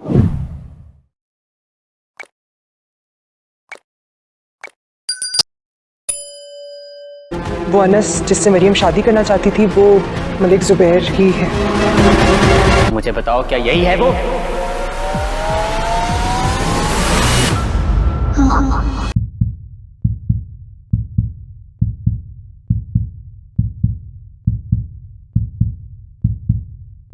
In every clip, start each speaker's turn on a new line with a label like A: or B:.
A: वो अनस जिससे मरियम शादी करना चाहती थी वो मलिक जुबैर ही है।
B: मुझे बताओ क्या यही है वो?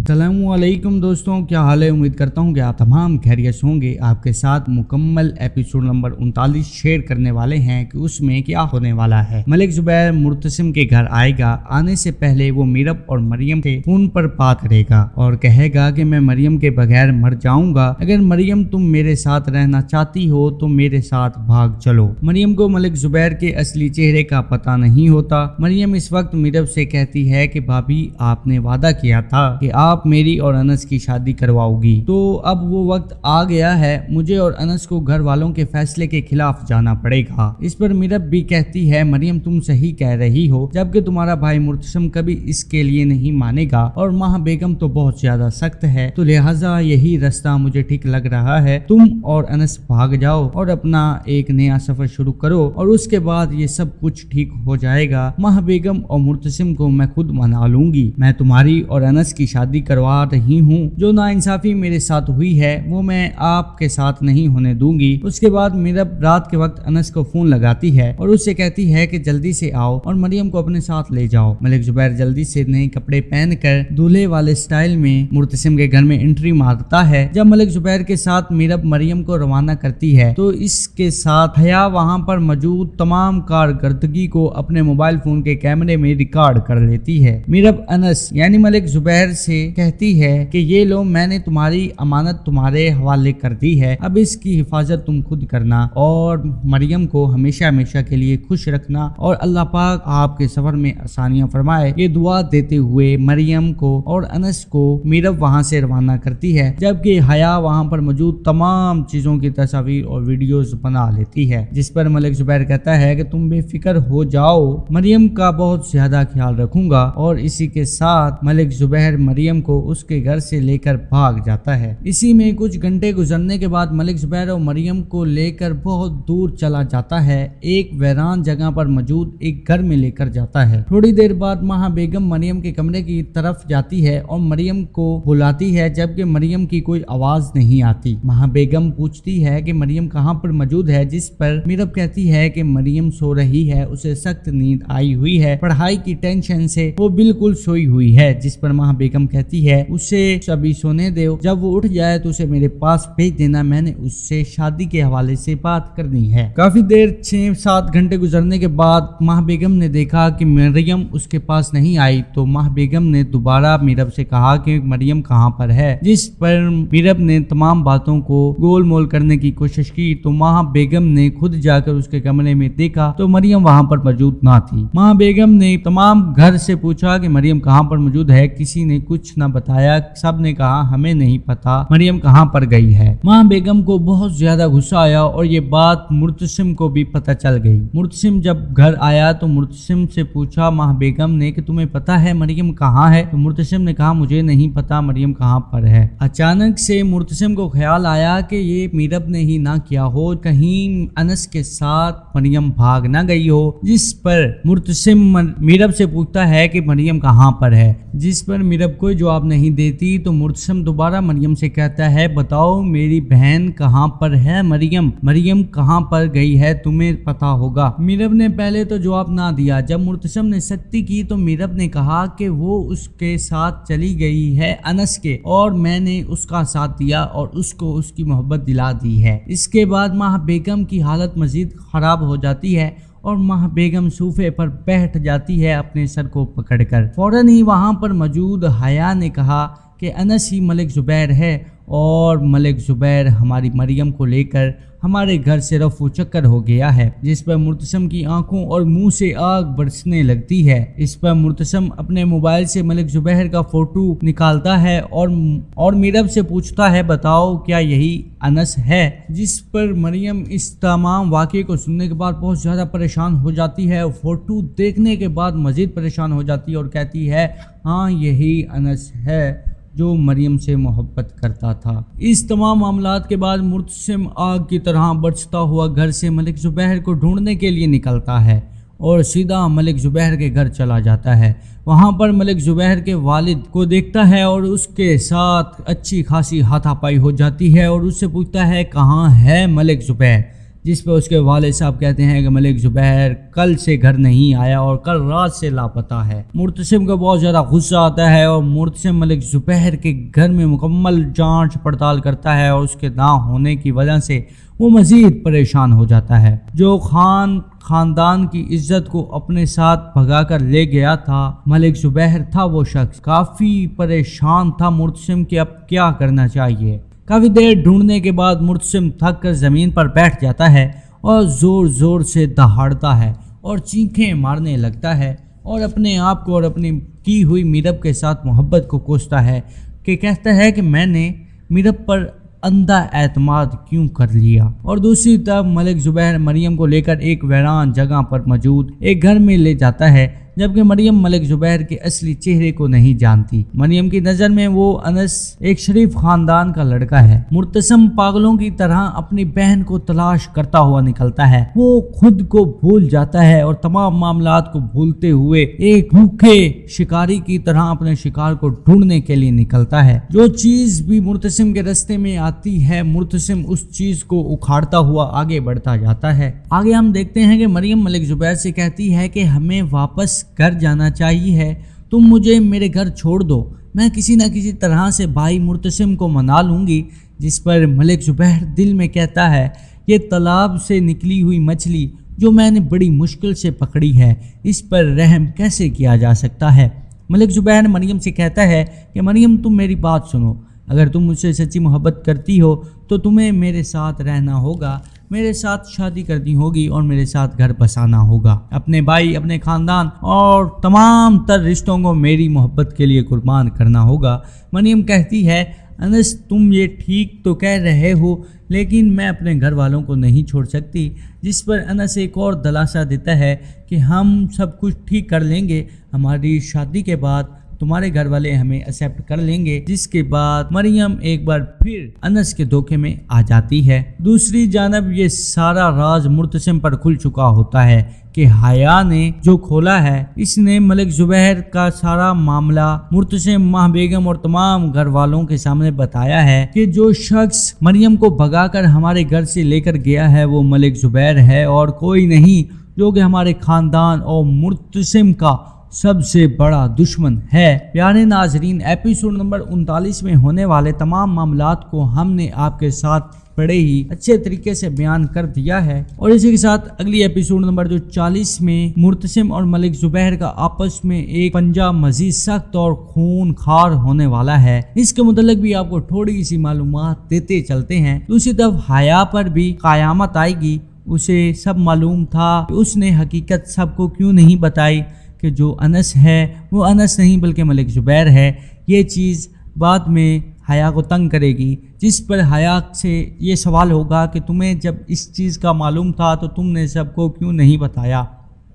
C: अस्सलामुअलैकुम दोस्तों, क्या हाल है। उम्मीद करता हूँ कि आप तमाम खैरियत से होंगे। आपके साथ मुकम्मल एपिसोड नंबर 39 शेयर करने वाले हैं कि उसमें क्या होने वाला है। मलिक जुबैर मुर्तसिम के घर आएगा। आने से पहले वो मीरब और मरियम से फोन पर बात करेगा और कहेगा कि मैं मरियम के बगैर मर जाऊंगा। अगर मरियम तुम मेरे साथ रहना चाहती हो तो मेरे साथ भाग चलो। मरियम को मलिक जुबैर के असली चेहरे का पता नहीं होता। मरियम इस वक्त मीरब से कहती है कि भाभी आपने वादा किया था कि आप मेरी और अनस की शादी करवाओगी, तो अब वो वक्त आ गया है। मुझे और अनस को घर वालों के फैसले के खिलाफ जाना पड़ेगा। इस पर मीरब भी कहती है मरियम तुम सही कह रही हो, जबकि तुम्हारा भाई मुर्तसिम कभी इसके लिए नहीं मानेगा और माह बेगम तो बहुत ज्यादा सख्त है, तो लिहाजा यही रास्ता मुझे ठीक लग रहा है। तुम और अनस भाग जाओ और अपना एक नया सफर शुरू करो और उसके बाद ये सब कुछ ठीक हो जाएगा। माह बेगम और मुर्तसिम को मैं खुद मना लूंगी। मैं तुम्हारी और अनस की शादी करवा रही हूँ। जो नाइंसाफी मेरे साथ हुई है वो मैं आपके साथ नहीं होने दूंगी। उसके बाद मीरब रात के वक्त अनस को फोन लगाती है और उससे कहती है कि जल्दी से आओ और मरियम को अपने साथ ले जाओ। मलिक जुबैर जल्दी से नए कपड़े पहनकर दूल्हे वाले स्टाइल में मुर्तसिम के घर में एंट्री मारता है। जब मलिक जुबैर के साथ मीरब मरियम को रवाना करती है तो इसके साथ हया वहाँ पर मौजूद तमाम कारकर्दगी को अपने मोबाइल फोन के कैमरे में रिकॉर्ड कर लेती है। मीरब अनस यानी मलिक जुबैर से कहती है कि ये लो मैंने तुम्हारी अमानत तुम्हारे हवाले कर दी है, अब इसकी हिफाजत तुम खुद करना और मरियम को हमेशा हमेशा के लिए खुश रखना और अल्लाह पाक आपके सफर में आसानियां फरमाए। ये दुआ देते हुए मरियम को और अनस को मीरब वहां से रवाना करती है, जबकि हया वहां पर मौजूद तमाम चीजों की तस्वीर और वीडियोस बना लेती है। जिस पर मलिक जुबैर कहता है कि तुम बेफिक्र हो जाओ, मरियम का बहुत ज्यादा ख्याल रखूंगा। और इसी के साथ मलिक जुबैर मरियम को उसके घर से लेकर भाग जाता है। इसी में कुछ घंटे गुजरने के बाद मलिक जुबैर और मरियम को लेकर बहुत दूर चला जाता है। एक वीरान जगह पर मौजूद एक घर में लेकर जाता है। थोड़ी देर बाद माह बेगम मरियम के कमरे की तरफ जाती है और मरियम को बुलाती है, जबकि मरियम की कोई आवाज नहीं आती। माह बेगम पूछती है कि मरियम कहाँ पर मौजूद है, जिस पर मीरब कहती है कि मरियम सो रही है, उसे सख्त नींद आई हुई है, पढ़ाई की टेंशन से वो बिल्कुल सोई हुई है। जिस पर माह बेगम कहती है उसे अभी सोने दो, जब वो उठ जाए तो उसे मेरे पास भेज देना, मैंने उससे शादी के हवाले से बात करनी है। काफी देर 6-7 घंटे गुजरने के बाद माह बेगम ने देखा कि मरियम उसके पास नहीं आई, तो माह बेगम ने दोबारा मीरब से कहा कि मरियम कहाँ पर है। जिस पर मीरब ने तमाम बातों को गोल मोल करने की कोशिश की, तो माह बेगम ने खुद जाकर उसके कमरे में देखा तो मरियम वहाँ पर मौजूद ना थी। माह बेगम ने तमाम घर से पूछा कि मरियम कहाँ पर मौजूद है, किसी ने कुछ न बताया। सब ने कहा हमें नहीं पता मरियम कहाँ पर गई है। माँ बेगम को बहुत ज्यादा गुस्सा आया और ये बात मुर्तसिम को भी पता चल गई। मुर्तसिम जब घर आया तो मुर्तसिम से पूछा माँ बेगम ने कि तुम्हें पता है मरियम कहाँ है, तो मुर्तसिम ने कहा मुझे नहीं पता मरियम कहाँ पर है। अचानक से मुर्तसिम को ख्याल आया कि ये मीरब ने ही ना किया हो, कहीं अनस के साथ मरियम भाग ना गई हो। जिस पर मुर्तसिम मीरब से पूछता है कि मरियम कहाँ पर है, जिस पर मीरब कोई जवाब नहीं देती। तो मुर्तसिम दोबारा मरियम से कहता है बताओ मेरी बहन कहाँ पर है, मरियम कहाँ पर गई है, तुम्हें पता होगा। मीरब ने पहले तो जवाब ना दिया। जब मुर्तसिम ने सख्ती की तो मीरब ने कहा कि वो उसके साथ चली गई है अनस के, और मैंने उसका साथ दिया और उसको उसकी मोहब्बत दिला दी है। इसके बाद माह बेगम की हालत मजीद खराब हो जाती है और माह बेगम सोफे पर बैठ जाती है अपने सर को पकड़कर। फौरन ही वहां पर मौजूद हया ने कहा कि अनस ही मलिक जुबैर है और मलिक जुबैर हमारी मरियम को लेकर हमारे घर से रफू चक्कर हो गया है। जिस पर मुर्तसिम की आंखों और मुंह से आग बरसने लगती है। इस पर मुर्तसिम अपने मोबाइल से मलिक जुबैर का फोटो निकालता है और मीरब से पूछता है बताओ क्या यही अनस है। जिस पर मरियम इस तमाम वाक़े को सुनने के बाद बहुत ज़्यादा परेशान हो जाती है। फोटो देखने के बाद मज़ीद परेशान हो जाती है और कहती है हाँ यही अनस है जो मरियम से मोहब्बत करता था। इस तमाम मामलात के बाद मुर्तसिम आग की तरह बरसता हुआ घर से मलिक ज़ुबैर को ढूंढने के लिए निकलता है और सीधा मलिक ज़ुबैर के घर चला जाता है। वहाँ पर मलिक ज़ुबैर के वालिद को देखता है और उसके साथ अच्छी खासी हाथापाई हो जाती है और उससे पूछता है कहाँ है मलिक ज़ुबैर, जिस पर उसके वालिद साहब कहते हैं कि मलिक ज़ुबैर कल से घर नहीं आया और कल रात से लापता है। मुर्तसिम को बहुत ज़्यादा गुस्सा आता है और मुर्तसिम मलिक ज़ुबैर के घर में मुकम्मल जांच पड़ताल करता है और उसके ना होने की वजह से वो मज़ीद परेशान हो जाता है। जो खानदान की इज्जत को अपने साथ भगा कर ले गया था मलिक ज़ुबैर था, वो शख्स काफ़ी परेशान था मुर्तसिम कि अब क्या करना चाहिए। काफ़ी देर ढूंढने के बाद मुर्तसिम थक कर ज़मीन पर बैठ जाता है और ज़ोर ज़ोर से दहाड़ता है और चीखें मारने लगता है और अपने आप को और अपनी की हुई मीरब के साथ मोहब्बत को कोसता है कि कहता है कि मैंने मीरब पर अंधा एतमाद क्यों कर लिया। और दूसरी तरफ मलिक ज़ुबैर मरियम को लेकर एक वीरान जगह पर मौजूद एक घर में ले जाता है, जबकि मरियम मलिक ज़ुबैर के असली चेहरे को नहीं जानती। मरियम की नज़र में वो अनस एक शरीफ खानदान का लड़का है। मुर्तसिम पागलों की तरह अपनी बहन को तलाश करता हुआ निकलता है। वो खुद को भूल जाता है और तमाम मामलात को भूलते हुए एक भूखे शिकारी की तरह अपने शिकार को ढूंढने के लिए निकलता है। जो चीज भी मुर्तसिम के रास्ते में आती है, मुर्तसिम उस चीज को उखाड़ता हुआ आगे बढ़ता जाता है। आगे हम देखते हैं कि मरियम मलिक ज़ुबैर से कहती है कि हमें वापस घर जाना चाहिए है, तुम मुझे मेरे घर छोड़ दो, मैं किसी न किसी तरह से भाई मुर्तसिम को मना लूँगी। जिस पर मलिक ज़ुबैर दिल में कहता है ये तालाब से निकली हुई मछली जो मैंने बड़ी मुश्किल से पकड़ी है, इस पर रहम कैसे किया जा सकता है। मलिक ज़ुबैर मरियम से कहता है कि मरियम तुम मेरी बात सुनो, अगर तुम मुझसे सच्ची मोहब्बत करती हो तो तुम्हें मेरे साथ रहना होगा, मेरे साथ शादी करनी होगी और मेरे साथ घर बसाना होगा। अपने भाई, अपने ख़ानदान और तमाम तर रिश्तों को मेरी मोहब्बत के लिए कुर्बान करना होगा। मरियम कहती है अनस तुम ये ठीक तो कह रहे हो, लेकिन मैं अपने घर वालों को नहीं छोड़ सकती। जिस पर अनस एक और दिलासा देता है कि हम सब कुछ ठीक कर लेंगे, हमारी शादी के बाद तुम्हारे घर वाले हमें एक्सेप्ट कर लेंगे। जिसके बाद मरियम एक बार फिर अनस के धोखे में आ जाती है। दूसरी जानब ये सारा राज मुर्तसिम पर खुल चुका होता है कि हया ने जो खोला है, इसने मलिक ज़ुबैर का सारा मामला मुर्तसिम, माह बेगम और तमाम घर वालों के सामने बताया है कि जो शख्स मरियम को भगाकर हमारे घर से लेकर गया है वो मलिक ज़ुबैर है और कोई नहीं, जो कि हमारे खानदान और मुर्तसिम का सबसे बड़ा दुश्मन है। प्यारे नाजरीन, एपिसोड नंबर 39 में होने वाले तमाम मामलात को हमने आपके साथ बड़े ही अच्छे तरीके से बयान कर दिया है और इसी के साथ अगली एपिसोड नंबर जो 40 में मुर्तसिम और मलिक ज़ुबैर का आपस में एक पंजा मजीद सख्त और खून खार होने वाला है। इसके मुतल्लिक भी आपको थोड़ी सी मालूमात देते चलते हैं। दूसरी तरफ हया पर भी क़यामत आएगी, उसे सब मालूम था, उसने हकीकत सबको क्यों नहीं बताई कि जो अनस है वो अनस नहीं बल्कि मलिक ज़ुबैर है। ये चीज़ बाद में हया को तंग करेगी, जिस पर हया से ये सवाल होगा कि तुम्हें जब इस चीज़ का मालूम था तो तुमने सबको क्यों नहीं बताया,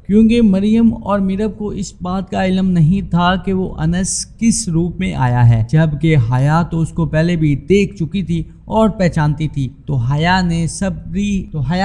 C: क्योंकि मरियम और मीरब को इस बात का इल्म नहीं था कि वो अनस किस रूप में आया है, जबकि हया तो उसको पहले भी देख चुकी थी और पहचानती थी। तो हया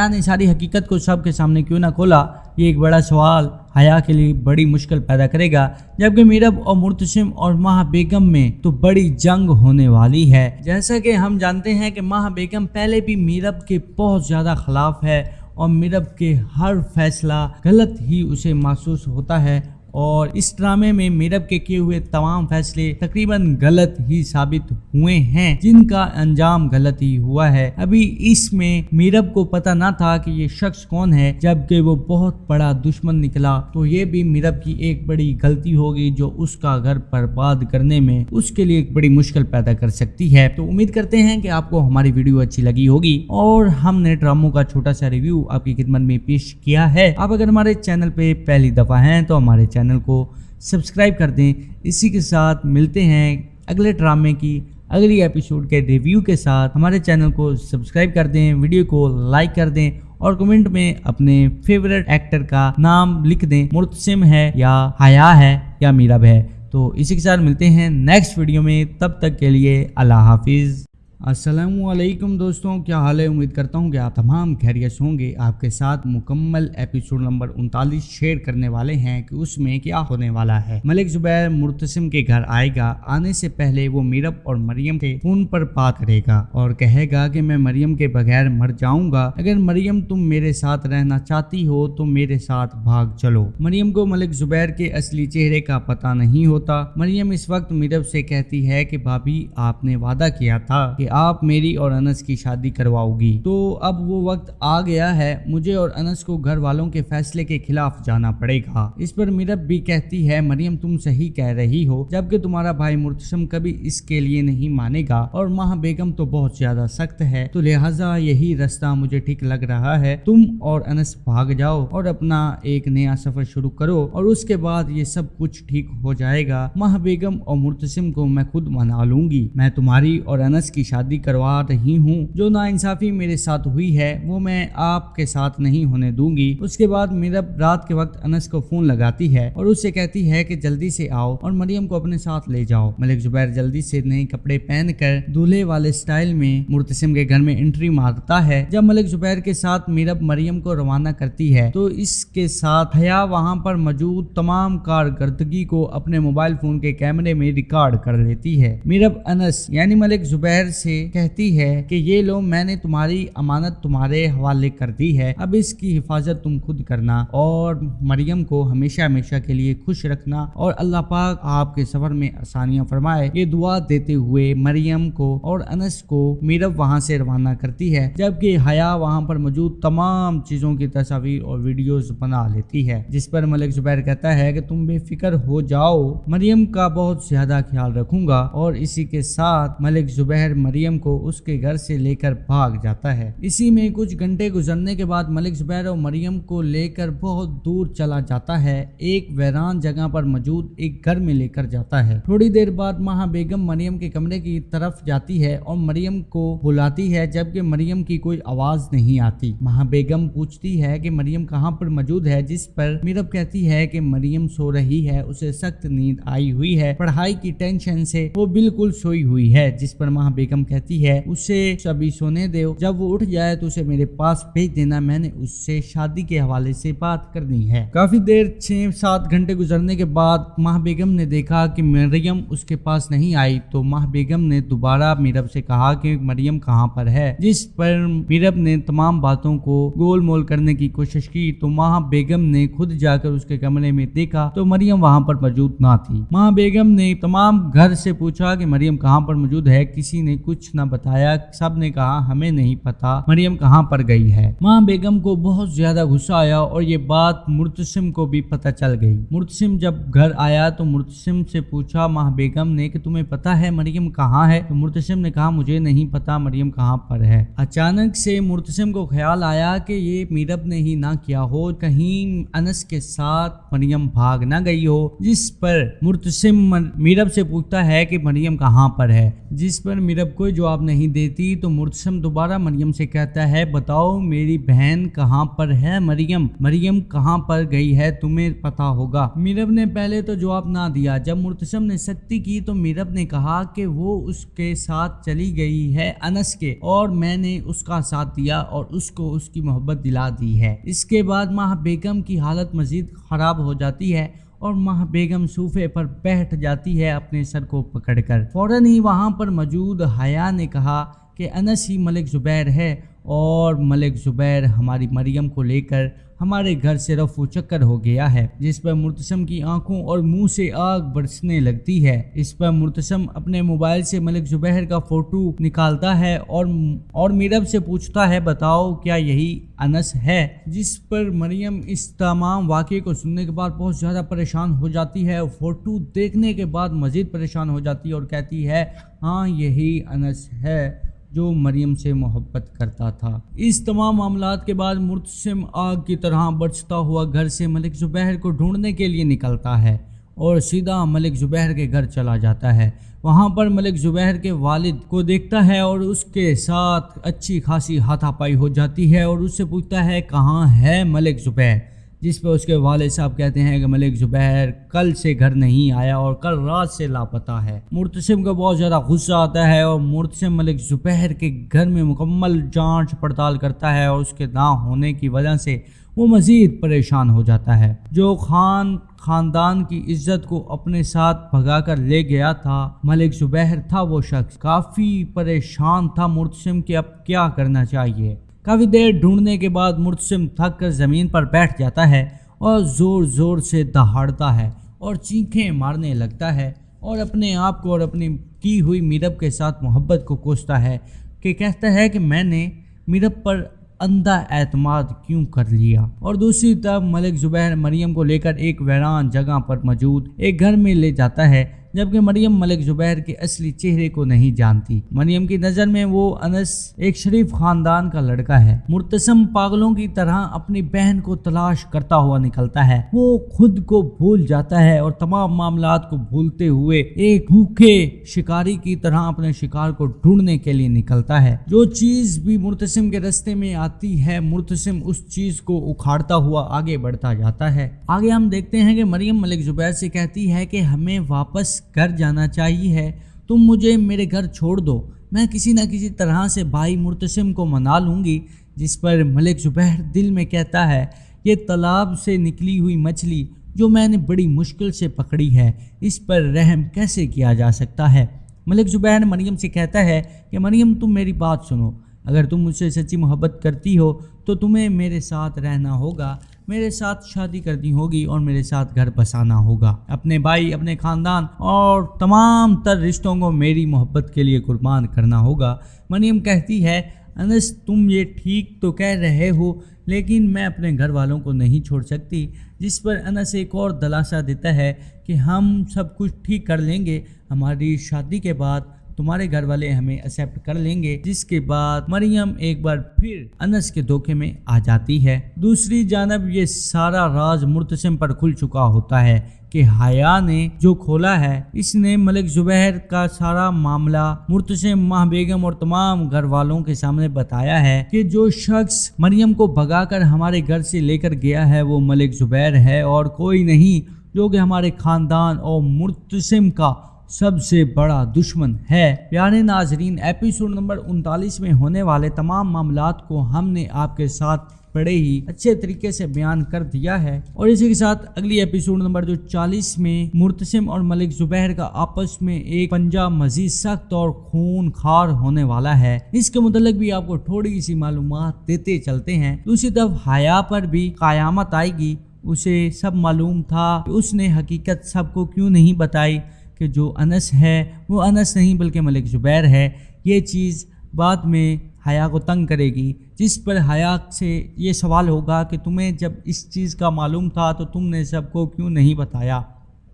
C: ने सारी हकीकत को सबके सामने क्यों ना खोला, ये एक बड़ा सवाल हया के लिए बड़ी मुश्किल पैदा करेगा। जबकि मीरब और मुर्तसिम और माह बेगम में तो बड़ी जंग होने वाली है। जैसा कि हम जानते हैं कि माह बेगम पहले भी मीरब के बहुत ज़्यादा खिलाफ है और मीरब के हर फैसला गलत ही उसे महसूस होता है और इस ड्रामे में मीरब के किए हुए तमाम फैसले तकरीबन गलत ही साबित हुए हैं, जिनका अंजाम गलत ही हुआ है। अभी इसमें मीरब को पता ना था कि ये शख्स कौन है, जबकि वो बहुत बड़ा दुश्मन निकला। तो ये भी मीरब की एक बड़ी गलती होगी जो उसका घर बर्बाद करने में उसके लिए एक बड़ी मुश्किल पैदा कर सकती है। तो उम्मीद करते हैं कि आपको हमारी वीडियो अच्छी लगी होगी और हमने ड्रामों का छोटा सा रिव्यू आपकी खिदमत में पेश किया है। आप अगर हमारे चैनल पे पहली दफा हैं तो हमारे चैनल को सब्सक्राइब कर दें। इसी के साथ मिलते हैं अगले ड्रामे की अगली एपिसोड के रिव्यू के साथ। हमारे चैनल को सब्सक्राइब कर दें, वीडियो को लाइक कर दें और कमेंट में अपने फेवरेट एक्टर का नाम लिख दें, मुर्तसिम है या हया है या मीरब है। तो इसी के साथ मिलते हैं नेक्स्ट वीडियो में, तब तक के लिए अल्लाह हाफिज़। अस्सलामुअलैकुम दोस्तों, क्या हाल है। उम्मीद करता हूँ कि आप तमाम खैरियत से होंगे। आपके साथ मुकम्मल एपिसोड नंबर 39 शेयर करने वाले हैं कि उसमें क्या होने वाला है। मलिक जुबैर मुर्तसिम के घर आएगा। आने से पहले वो मीरब और मरियम के फोन पर बात करेगा और कहेगा कि मैं मरियम के बगैर मर जाऊंगा। अगर मरियम तुम मेरे साथ रहना चाहती हो तो मेरे साथ भाग चलो। मरियम को मलिक जुबैर के असली चेहरे का पता नहीं होता। मरियम इस वक्त मीरब से कहती है कि भाभी आपने वादा किया था कि आप मेरी और अनस की शादी करवाओगी, तो अब वो वक्त आ गया है। मुझे और अनस को घर वालों के फैसले के खिलाफ जाना पड़ेगा। इस पर मीरब भी कहती है मरियम तुम सही कह रही हो, जबकि तुम्हारा भाई मुर्तसिम कभी इसके लिए नहीं मानेगा और माह बेगम तो बहुत ज्यादा सख्त है, तो लिहाजा यही रास्ता मुझे ठीक लग रहा है। तुम और अनस भाग जाओ और अपना एक नया सफर शुरू करो और उसके बाद ये सब कुछ ठीक हो जाएगा। माह बेगम और मुर्तसिम को मैं खुद मना लूंगी। मैं तुम्हारी और अनस की शादी करवा रही हूँ। जो नाइंसाफी मेरे साथ हुई है वो मैं आपके साथ नहीं होने दूंगी। उसके बाद मीरब रात के वक्त अनस को फोन लगाती है और उससे कहती है कि जल्दी से आओ और मरियम को अपने साथ ले जाओ। मलिक जुबैर जल्दी से नए कपड़े पहनकर दूल्हे वाले स्टाइल में मुर्तसिम के घर में एंट्री मारता है। जब मलिक जुबैर के साथ मीरब मरियम को रवाना करती है तो इसके साथ हया वहाँ पर मौजूद तमाम कारकर्दगी को अपने मोबाइल फोन के कैमरे में रिकॉर्ड कर लेती है। मीरब अनस यानी मलिक जुबैर से कहती है कि ये लो मैंने तुम्हारी अमानत तुम्हारे हवाले कर दी है, अब इसकी हिफाजत तुम खुद करना और मरियम को हमेशा हमेशा के लिए खुश रखना और अल्लाह पाक आपके सफर में आसानियां फरमाए। ये दुआ देते हुए मरियम को और अनस को मीरब वहां से रवाना करती है, जबकि हया वहां पर मौजूद तमाम चीजों की तस्वीर और वीडियोस बना लेती है, जिस पर मलिक जुबैर कहता है कि तुम बेफिक्र हो जाओ, मरियम का बहुत ज्यादा ख्याल रखूंगा। और इसी के साथ मलिक जुबैर मरियम को उसके घर से लेकर भाग जाता है। इसी में कुछ घंटे गुजरने के बाद मलिक जुबैर और मरियम को लेकर बहुत दूर चला जाता है। एक वीरान जगह पर मौजूद एक घर में लेकर जाता है। थोड़ी देर बाद माह बेगम मरियम के कमरे की तरफ जाती है और मरियम को बुलाती है, जबकि मरियम की कोई आवाज नहीं आती। माह बेगम पूछती है कि मरियम कहाँ पर मौजूद है, जिस पर मीरब कहती है कि मरियम सो रही है, उसे सख्त नींद आई हुई है, पढ़ाई की टेंशन से वो बिल्कुल सोई हुई है। जिस पर माह बेगम कहती है उसे अभी सोने दो, जब वो उठ जाए तो उसे मेरे पास भेज देना, मैंने उससे शादी के हवाले से बात करनी है। काफी देर 6-7 घंटे गुजरने के बाद माह बेगम ने देखा कि मरियम उसके पास नहीं आई, तो माह बेगम ने दोबारा मीरब से कहा कि मरियम कहाँ पर है, जिस पर मीरब ने तमाम बातों को गोल मोल करने की कोशिश की। तो माह बेगम ने खुद जाकर उसके कमरे में देखा तो मरियम वहाँ पर मौजूद ना थी। माह बेगम ने तमाम घर से पूछा कि मरियम कहाँ पर मौजूद है, किसी ने कुछ न बताया। सब ने कहा हमें नहीं पता मरियम कहाँ पर गई है। माँ बेगम को बहुत ज्यादा गुस्सा आया और ये बात मुर्तसिम को भी पता चल गई। मुर्तसिम जब घर आया तो मुर्तसिम से पूछा माँ बेगम ने कि तुम्हें पता है मरियम कहाँ है, तो मुर्तसिम ने कहा मुझे नहीं पता मरियम कहाँ पर है। अचानक से मुर्तसिम को ख्याल आया कि ये मीरब ने ही ना किया हो, कहीं अनस के साथ मरियम भाग ना गई हो। जिस पर मुर्तसिम मीरब से पूछता है कि मरियम कहाँ पर है, जिस पर मीरब कोई जवाब नहीं देती। तो मुर्तसिम दोबारा मरियम से कहता है बताओ मेरी बहन कहाँ पर है, मरियम कहाँ पर गई है, तुम्हें पता होगा। मीरब ने पहले तो जवाब ना दिया। जब मुर्तसिम ने सख्ती की तो मीरब ने कहा कि वो उसके साथ चली गई है अनस के, और मैंने उसका साथ दिया और उसको उसकी मोहब्बत दिला दी है। इसके बाद माह बेगम की हालत मजीद खराब हो जाती है और माह बेगम सोफे पर बैठ जाती है अपने सर को पकड़कर। फौरन ही वहां पर मौजूद हया ने कहा कि अनस ही मलिक जुबैर है और मलिक जुबैर हमारी मरियम को लेकर हमारे घर से रफू चक्कर हो गया है। जिस पर मुर्तसिम की आंखों और मुंह से आग बरसने लगती है। इस पर मुर्तसिम अपने मोबाइल से मलिक जुबैर का फोटो निकालता है और मीरब से पूछता है बताओ क्या यही अनस है। जिस पर मरियम इस तमाम वाक़े को सुनने के बाद बहुत ज़्यादा परेशान हो जाती है और फोटो देखने के बाद मज़ीद परेशान हो जाती है और कहती है हाँ यही अनस है जो मरियम से मोहब्बत करता था। इस तमाम मामलात के बाद मुर्तसिम आग की तरह बरसता हुआ घर से मलिक जुबैर को ढूंढने के लिए निकलता है और सीधा मलिक जुबैर के घर चला जाता है। वहाँ पर मलिक जुबैर के वालिद को देखता है और उसके साथ अच्छी खासी हाथापाई हो जाती है और उससे पूछता है कहाँ है मलिक जुबैर। جس پہ اس کے والد صاحب کہتے ہیں کہ ملک زبیر کل سے گھر نہیں آیا اور کل رات سے لاپتہ ہے۔ مرتسم کو بہت زیادہ غصہ آتا ہے اور مرتسم ملک زبیر کے گھر میں مکمل جانچ پڑتال کرتا ہے اور اس کے نہ ہونے کی وجہ سے وہ مزید پریشان ہو جاتا ہے۔ جو خاندان کی عزت کو اپنے ساتھ بھگا کر لے گیا تھا ملک زبیر تھا، وہ شخص کافی پریشان تھا مرتسم کہ اب کیا کرنا چاہیے۔ کافی دیر ڈھونڈنے کے بعد مرتسم تھک کر زمین پر بیٹھ جاتا ہے اور زور زور سے دہاڑتا ہے اور چیخیں مارنے لگتا ہے اور اپنے آپ کو اور اپنی کی ہوئی میرب کے ساتھ محبت کو کوستا ہے کہ کہتا ہے کہ میں نے میرب پر اندھا اعتماد کیوں کر لیا۔ اور دوسری طرف ملک زبیر مریم کو لے کر ایک ویران جگہ پر موجود ایک گھر میں لے جاتا ہے، جبکہ مریم ملک زبیر کے اصلی چہرے کو نہیں جانتی۔ مریم کی نظر میں وہ انس ایک شریف خاندان کا لڑکا ہے۔ مرتسم پاگلوں کی طرح اپنی بہن کو تلاش کرتا ہوا نکلتا ہے۔ وہ خود کو بھول جاتا ہے اور تمام معاملات کو بھولتے ہوئے ایک بھوکے شکاری کی طرح اپنے شکار کو ڈھونڈنے کے لیے نکلتا ہے۔ جو چیز بھی مرتسم کے راستے میں آتی ہے مرتسم اس چیز کو اکھاڑتا ہوا آگے بڑھتا جاتا ہے۔ آگے ہم دیکھتے ہیں کہ مریم ملک زبیر سے کہتی ہے کہ ہمیں واپس گھر جانا چاہیے ہے، تم مجھے میرے گھر چھوڑ دو، میں کسی نہ کسی طرح سے بھائی مرتسم کو منا لوں گی۔ جس پر ملک زبیر دل میں کہتا ہے یہ تالاب سے نکلی ہوئی مچھلی جو میں نے بڑی مشکل سے پکڑی ہے، اس پر رحم کیسے کیا جا سکتا ہے۔ ملک زبیر مریم سے کہتا ہے کہ مریم تم میری بات سنو، اگر تم مجھ سے سچی محبت کرتی ہو تو تمہیں میرے ساتھ رہنا ہوگا، میرے ساتھ شادی کرنی ہوگی اور میرے ساتھ گھر بسانا ہوگا، اپنے بھائی، اپنے خاندان اور تمام تر رشتوں کو میری محبت کے لیے قربان کرنا ہوگا۔ مریم کہتی ہے انس تم یہ ٹھیک تو کہہ رہے ہو لیکن میں اپنے گھر والوں کو نہیں چھوڑ سکتی۔ جس پر انس ایک اور دلاسا دیتا ہے کہ ہم سب کچھ ٹھیک کر لیں گے، ہماری شادی کے بعد تمہارے گھر والے ہمیں ایکسیپٹ کر لیں گے۔ جس کے بعد مریم ایک بار پھر انس کے دھوکے میں آ جاتی ہے۔ دوسری جانب یہ سارا راز مرتسم پر کھل چکا ہوتا ہے کہ حیا نے جو کھولا ہے، اس نے ملک زبیر کا سارا معاملہ مرتسم، ماہ بیگم اور تمام گھر والوں کے سامنے بتایا ہے کہ جو شخص مریم کو بھگا کر ہمارے گھر سے لے کر گیا ہے وہ ملک زبیر ہے اور کوئی نہیں، جو کہ ہمارے خاندان اور مرتسم کا سب سے بڑا دشمن ہے۔ پیارے ناظرین، ایپیسوڈ نمبر 39 میں ہونے والے تمام معاملات کو ہم نے آپ کے ساتھ بڑے ہی اچھے طریقے سے بیان کر دیا ہے، اور اسی کے ساتھ اگلی ایپیسوڈ نمبر جو 40 میں مرتسم اور ملک زبیر کا آپس میں ایک پنجہ مزید سخت اور خون خار ہونے والا ہے، اس کے متعلق بھی آپ کو تھوڑی سی معلومات دیتے چلتے ہیں۔ دوسری طرف حیا پر بھی قیامت آئے گی، اسے سب معلوم تھا، اس نے حقیقت سب کو کیوں نہیں بتائی کہ جو انس ہے وہ انس نہیں بلکہ ملک زبیر ہے۔ یہ چیز بعد میں حیا کو تنگ کرے گی، جس پر حیا سے یہ سوال ہوگا کہ تمہیں جب اس چیز کا معلوم تھا تو تم نے سب کو کیوں نہیں بتایا،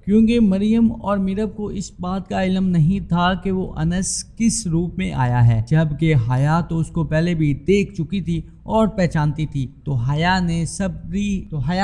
C: کیونکہ مریم اور میرب کو اس بات کا علم نہیں تھا کہ وہ انس کس روپ میں آیا ہے، جبکہ حیا تو اس کو پہلے بھی دیکھ چکی تھی اور پہچانتی تھی۔ تو حیا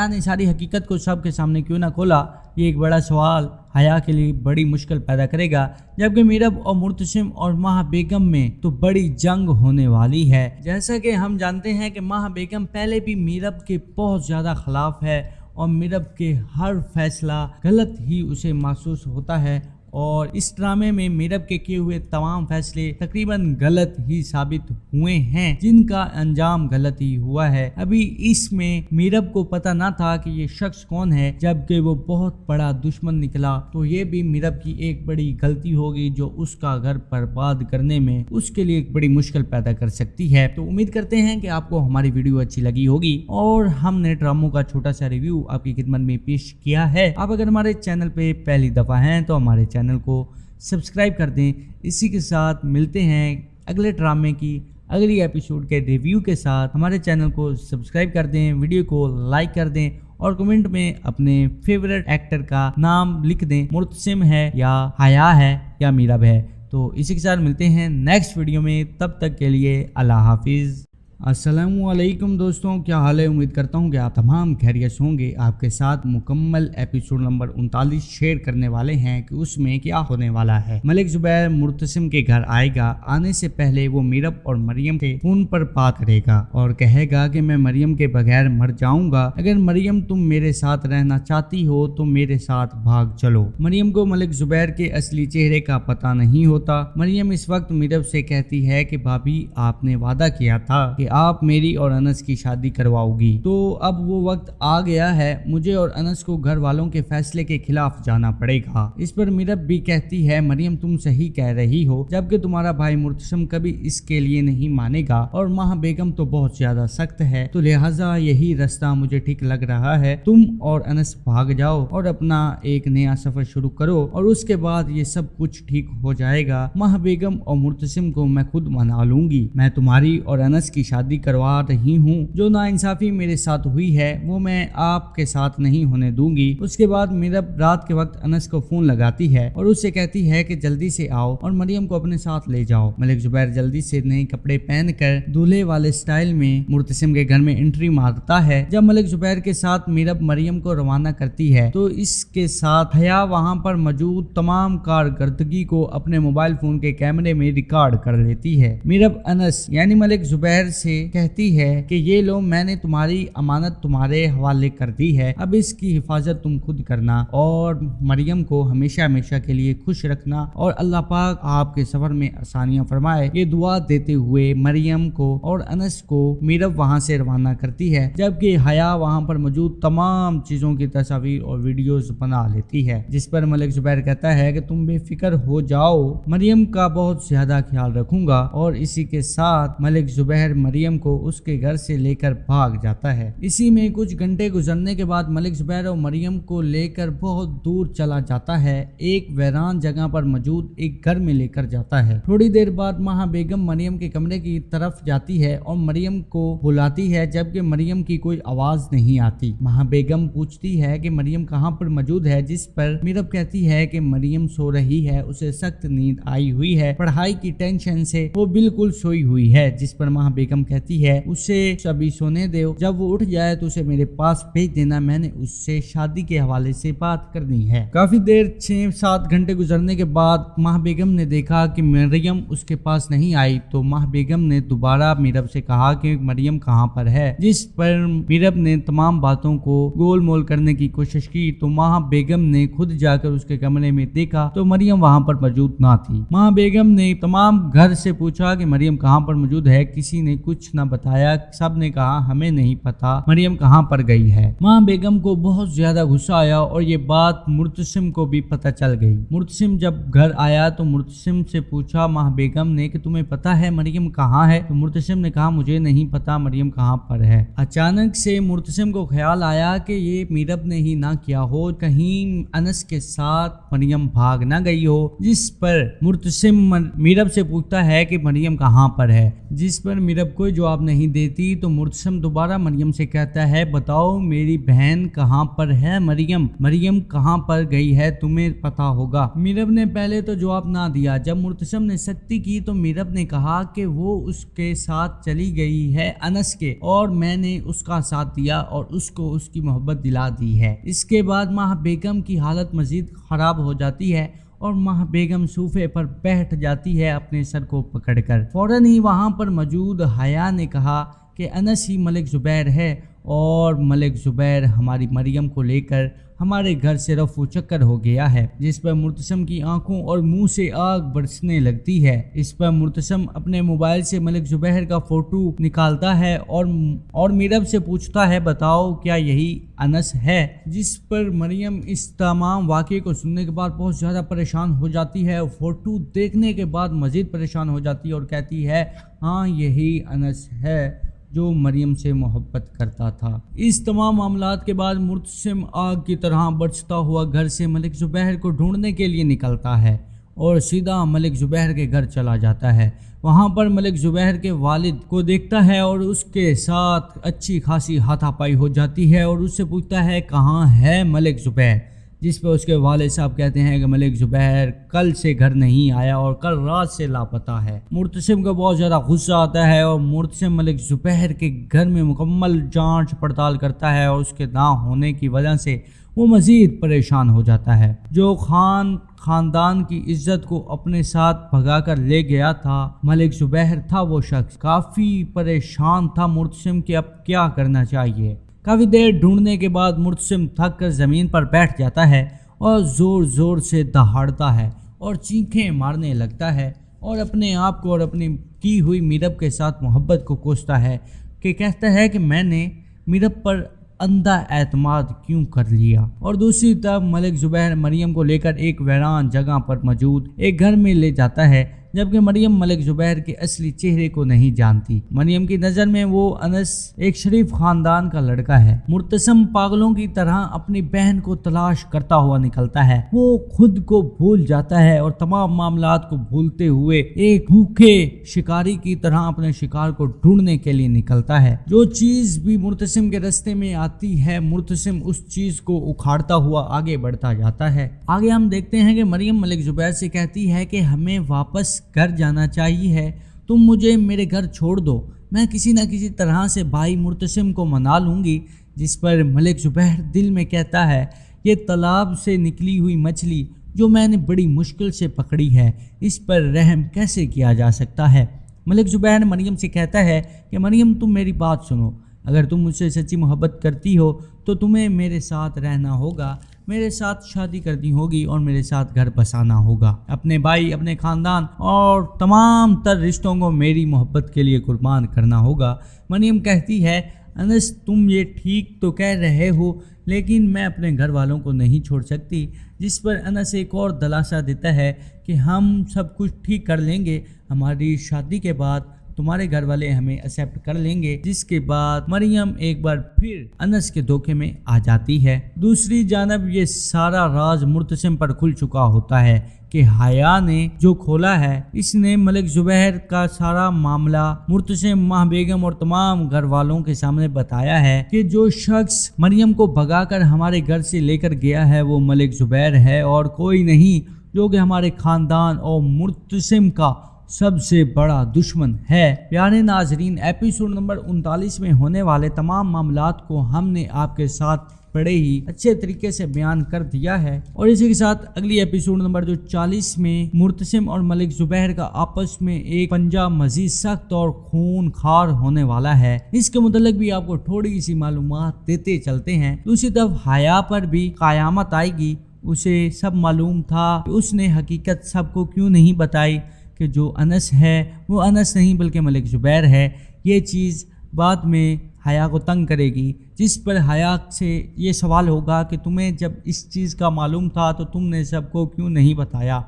C: نے ساری حقیقت کو سب کے سامنے کیوں نہ کھولا، یہ ایک بڑا سوال حیا کے لیے بڑی مشکل پیدا کرے گا۔ جبکہ میرب اور مرتسم اور ماہ بیگم میں تو بڑی جنگ ہونے والی ہے، جیسا کہ ہم جانتے ہیں کہ ماہ بیگم پہلے بھی میرب کے بہت زیادہ خلاف ہے اور میرب کے ہر فیصلہ غلط ہی اسے محسوس ہوتا ہے، اور اس ڈرامے میں میرب کے کیے ہوئے تمام فیصلے تقریباً غلط ہی ثابت ہوئے ہیں، جن کا انجام غلط ہی ہوا ہے۔ ابھی اس میں میرب کو پتہ نہ تھا کہ یہ شخص کون ہے، جبکہ وہ بہت بڑا دشمن نکلا، تو یہ بھی میرب کی ایک بڑی غلطی ہوگی جو اس کا گھر برباد کرنے میں اس کے لیے ایک بڑی مشکل پیدا کر سکتی ہے۔ تو امید کرتے ہیں کہ آپ کو ہماری ویڈیو اچھی لگی ہوگی اور ہم نے ڈراموں کا چھوٹا سا ریویو آپ کی خدمت میں پیش کیا ہے۔ آپ اگر ہمارے چینل پہ پہلی دفعہ ہیں تو ہمارے چینل کو سبسکرائب کر دیں۔ اسی کے ساتھ ملتے ہیں اگلے ڈرامے کی اگلی ایپیسوڈ کے ریویو کے ساتھ۔ ہمارے چینل کو سبسکرائب کر دیں، ویڈیو کو لائک کر دیں اور کمنٹ میں اپنے فیورٹ ایکٹر کا نام لکھ دیں، مرتسم ہے یا حیا ہے یا میرب ہے۔ تو اسی کے ساتھ ملتے ہیں نیکسٹ ویڈیو میں، تب تک کے لیے اللہ حافظ۔ अस्सलामुअलैकुम दोस्तों, क्या हाल है। उम्मीद करता हूँ कि आप तमाम खैरियत होंगे। आपके साथ मुकम्मल एपिसोड नंबर 39 शेयर करने वाले हैं कि उसमें क्या होने वाला है। मलिक जुबैर मुर्तसिम के घर आएगा। आने से पहले वो मीरब और मरियम के फोन पर बात करेगा और कहेगा कि मैं मरियम के बगैर मर जाऊंगा। अगर मरियम तुम मेरे साथ रहना चाहती हो तो मेरे साथ भाग चलो। मरियम को मलिक जुबैर के असली चेहरे का पता नहीं होता। मरियम इस वक्त मीरब से कहती है कि भाभी आपने वादा किया था कि आप मेरी और अनस की शादी करवाओगी, तो अब वो वक्त आ गया है। मुझे और अनस को घर वालों के फैसले के खिलाफ जाना पड़ेगा। इस पर मीरब भी कहती है मरियम तुम सही कह रही हो, जबकि तुम्हारा भाई मुर्तसिम कभी इसके लिए नहीं मानेगा और माह बेगम तो बहुत ज्यादा सख्त है, तो लिहाजा यही रास्ता मुझे ठीक लग रहा है। तुम और अनस भाग जाओ और अपना एक नया सफर शुरू करो और उसके बाद ये सब कुछ ठीक हो जाएगा। माह बेगम और मुर्तसिम को मैं खुद मना लूंगी। मैं तुम्हारी और अनस की शादी करवा रही हूँ। जो नाइंसाफी मेरे साथ हुई है वो मैं आपके साथ नहीं होने दूंगी। उसके बाद मीरब रात के वक्त अनस को फोन लगाती है और उससे कहती है कि जल्दी से आओ और मरियम को अपने साथ ले जाओ। मलिक जुबैर जल्दी से नए कपड़े पहनकर दूल्हे वाले स्टाइल में मुर्तसिम के घर में एंट्री मारता है। जब मलिक जुबैर के साथ मीरब मरियम को रवाना करती है तो इसके साथ हया वहाँ पर मौजूद तमाम कारकर्दगी को अपने मोबाइल फोन के कैमरे में रिकॉर्ड कर लेती है। मीरब अनस यानी मलिक जुबैर से कहती है कि ये लो मैंने तुम्हारी अमानत तुम्हारे हवाले कर दी है, अब इसकी हिफाजत तुम खुद करना और मरियम को हमेशा हमेशा के लिए खुश रखना और अल्लाह पाक आपके सफर में आसानियां फरमाए। ये दुआ देते हुए मरियम को और अनस को मीरब वहां से रवाना करती है, जबकि हया वहां पर मौजूद तमाम चीजों की तस्वीर और वीडियोस बना लेती है, जिस पर मलिक जुबैर कहता है कि तुम बेफिक्र हो जाओ, मरियम का बहुत ज्यादा ख्याल रखूंगा। और इसी के साथ मलिक जुबैर मरियम को उसके घर से लेकर भाग जाता है। इसी में कुछ घंटे गुजरने के बाद मलिक जुबैर और मरियम को लेकर बहुत दूर चला जाता है। एक वीरान जगह पर मौजूद एक घर में लेकर जाता है। थोड़ी देर बाद माह बेगम मरियम के कमरे की तरफ जाती है और मरियम को बुलाती है, जबकि मरियम की कोई आवाज नहीं आती। माह बेगम पूछती है कि मरियम कहाँ पर मौजूद है, जिस पर मीरब कहती है कि मरियम सो रही है, उसे सख्त नींद आई हुई है, पढ़ाई की टेंशन से वो बिल्कुल सोई हुई है। जिस पर माह बेगम कहती है उसे अभी सोने दो, जब वो उठ जाए तो उसे मेरे पास भेज देना, मैंने उससे शादी के हवाले से बात करनी है। काफी देर 6-7 घंटे गुजरने के बाद माह बेगम ने देखा कि मरियम उसके पास नहीं आई, तो माह बेगम ने दोबारा मीरब से कहा कि मरियम कहाँ पर है, जिस पर मीरब ने तमाम बातों को गोल मोल करने की कोशिश की। तो माह बेगम ने खुद जाकर उसके कमरे में देखा तो मरियम वहाँ पर मौजूद ना थी। माह बेगम ने तमाम घर से पूछा कि मरियम कहाँ पर मौजूद है, किसी ने कुछ न बताया। सब ने कहा हमें नहीं पता मरियम कहाँ पर गई है। माँ बेगम को बहुत ज्यादा गुस्सा आया और ये बात मुर्तसिम को भी पता चल गई। मुर्तसिम जब घर आया तो मुर्तसिम से पूछा माँ बेगम ने कि तुम्हें पता है मरियम कहाँ है, तो मुर्तसिम ने कहा मुझे नहीं पता मरियम कहाँ पर है। अचानक से मुर्तसिम को ख्याल आया कि ये मीरब ने ही ना किया हो, कहीं अनस के साथ मरियम भाग ना गई हो। जिस पर मुर्तसिम मीरब से पूछता है कि मरियम कहाँ पर है, जिस पर मीरब कोई जवाब नहीं देती। तो मुर्तसिम दोबारा मरियम से कहता है बताओ मेरी बहन कहाँ पर है, मरियम कहाँ पर गई है, तुम्हें पता होगा। मीरब ने पहले तो जवाब ना दिया। जब मुर्तसिम ने सख्ती की तो मीरब ने कहा कि वो उसके साथ चली गई है अनस के, और मैंने उसका साथ दिया और उसको उसकी मोहब्बत दिला दी है। इसके बाद माह बेगम की हालत मजीद खराब हो जाती है और माह बेगम सोफे पर बैठ जाती है अपने सर को पकड़कर। फौरन ही वहां पर मौजूद हया ने कहा कि अनस ही मलिक जुबैर है और मलिक जुबैर हमारी मरियम को लेकर हमारे घर से रफू चक्कर हो गया है। जिस पर मुर्तसिम की आंखों और मुंह से आग बरसने लगती है। इस पर मुर्तसिम अपने मोबाइल से मलिक जुबैर का फोटो निकालता है और मीरब से पूछता है बताओ क्या यही अनस है। जिस पर मरियम इस तमाम वाक़े को सुनने के बाद बहुत ज़्यादा परेशान हो जाती है और फोटो देखने के बाद मज़ीद परेशान हो जाती है और कहती है हाँ यही अनस है जो मरियम से मोहब्बत करता था। इस तमाम मामलात के बाद मुर्तसिम आग की तरह बरसता हुआ घर से मलिक जुबैर को ढूंढने के लिए निकलता है और सीधा मलिक जुबैर के घर चला जाता है। वहाँ पर मलिक जुबैर के वालिद को देखता है और उसके साथ अच्छी खासी हाथापाई हो जाती है और उससे पूछता है कहाँ है मलिक जुबैर, जिस पर उसके वालिद साहब कहते हैं कि मलिक ज़ुबैर कल से घर नहीं आया और कल रात से लापता है। मुर्तसिम को बहुत ज़्यादा गुस्सा आता है और मुर्तसिम मलिक ज़ुबैर के घर में मुकम्मल जांच पड़ताल करता है और उसके ना होने की वजह से वो मज़ीद परेशान हो जाता है। जो खानदान की इज्जत को अपने साथ भगा कर ले गया था मलिक ज़ुबैर था, वो शख्स काफ़ी परेशान था मुर्तसिम कि अब क्या करना चाहिए। काफ़ी देर ढूंढने के बाद मुर्तसिम थक कर ज़मीन पर बैठ जाता है और ज़ोर ज़ोर से दहाड़ता है और चीखें मारने लगता है और अपने आप को और अपनी की हुई मीरब के साथ मोहब्बत को कोसता है कि कहता है कि मैंने मीरब पर अंधा एतमाद क्यों कर लिया। और दूसरी तरफ मलिक ज़ुबैर मरियम को लेकर एक वीरान जगह पर मौजूद एक घर में ले जाता है, जबकि मरियम मलिक ज़ुबैर के असली चेहरे को नहीं जानती। मरियम की नज़र में वो अनस एक शरीफ खानदान का लड़का है। मुर्तसिम पागलों की तरह अपनी बहन को तलाश करता हुआ निकलता है। वो खुद को भूल जाता है और तमाम मामलात को भूलते हुए एक भूखे शिकारी की तरह अपने शिकार को ढूंढने के लिए निकलता है। जो चीज़ भी मुर्तसिम के रास्ते में आती है, मुर्तसिम उस चीज़ को उखाड़ता हुआ आगे बढ़ता जाता है। आगे हम देखते हैं कि मरियम मलिक ज़ुबैर से कहती है कि हमें वापस घर जाना चाहिए है, तुम मुझे मेरे घर छोड़ दो, मैं किसी न किसी तरह से भाई मुर्तसिम को मना लूँगी। जिस पर मलिक ज़ुबैर दिल में कहता है, ये तालाब से निकली हुई मछली जो मैंने बड़ी मुश्किल से पकड़ी है, इस पर रहम कैसे किया जा सकता है। मलिक ज़ुबैर मरियम से कहता है कि मरियम तुम मेरी बात सुनो, अगर तुम मुझसे सच्ची मोहब्बत करती हो तो तुम्हें मेरे साथ रहना होगा, मेरे साथ शादी करनी होगी और मेरे साथ घर बसाना होगा। अपने भाई, अपने ख़ानदान और तमाम तर रिश्तों को मेरी मोहब्बत के लिए कुर्बान करना होगा। मरियम कहती है, अनस तुम ये ठीक तो कह रहे हो, लेकिन मैं अपने घर वालों को नहीं छोड़ सकती। जिस पर अनस एक और दिलासा देता है कि हम सब कुछ ठीक कर लेंगे, हमारी शादी के बाद तुम्हारे घर वाले हमें एक्सेप्ट कर लेंगे। जिसके बाद मरियम एक बार फिर अनस के धोखे में आ जाती है। दूसरी जानब ये सारा राज मुर्तसिम पर खुल चुका होता है कि हया ने जो खोला है, इसने मलिक ज़ुबैर का सारा मामला मुर्तसिम, माह बेगम और तमाम घर वालों के सामने बताया है कि जो शख्स मरियम को भगाकर हमारे घर से लेकर गया है वो मलिक ज़ुबैर है और कोई नहीं, जो कि हमारे ख़ानदान और मुर्तसिम का सबसे बड़ा दुश्मन है। प्यारे नाजरीन, एपिसोड नंबर 39 में होने वाले तमाम मामलात को हमने आपके साथ बड़े ही अच्छे तरीके से बयान कर दिया है और इसी के साथ अगली एपिसोड नंबर जो 40 में मुर्तसिम और मलिक ज़ुबैर का आपस में एक पंजा मजीद सख्त और खून खार होने वाला है। इसके मुतल्लिक भी आपको थोड़ी सी मालूमात देते चलते हैं। दूसरी तरफ हया पर भी क़यामत आएगी, उसे सब मालूम था, उसने हकीकत सबको क्यों नहीं बताई कि जो अनस है वो अनस नहीं बल्कि मलिक ज़ुबैर है। ये चीज़ बाद में हया को तंग करेगी, जिस पर हया से ये सवाल होगा कि तुम्हें जब इस चीज़ का मालूम था तो तुमने सबको क्यों नहीं बताया,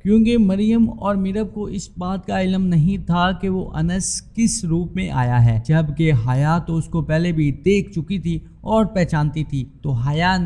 C: क्योंकि मरियम और मीरब को इस बात का इल्म नहीं था कि वो अनस किस रूप में आया है, जबकि हया तो उसको पहले भी देख चुकी थी और पहचानती थी। तो हया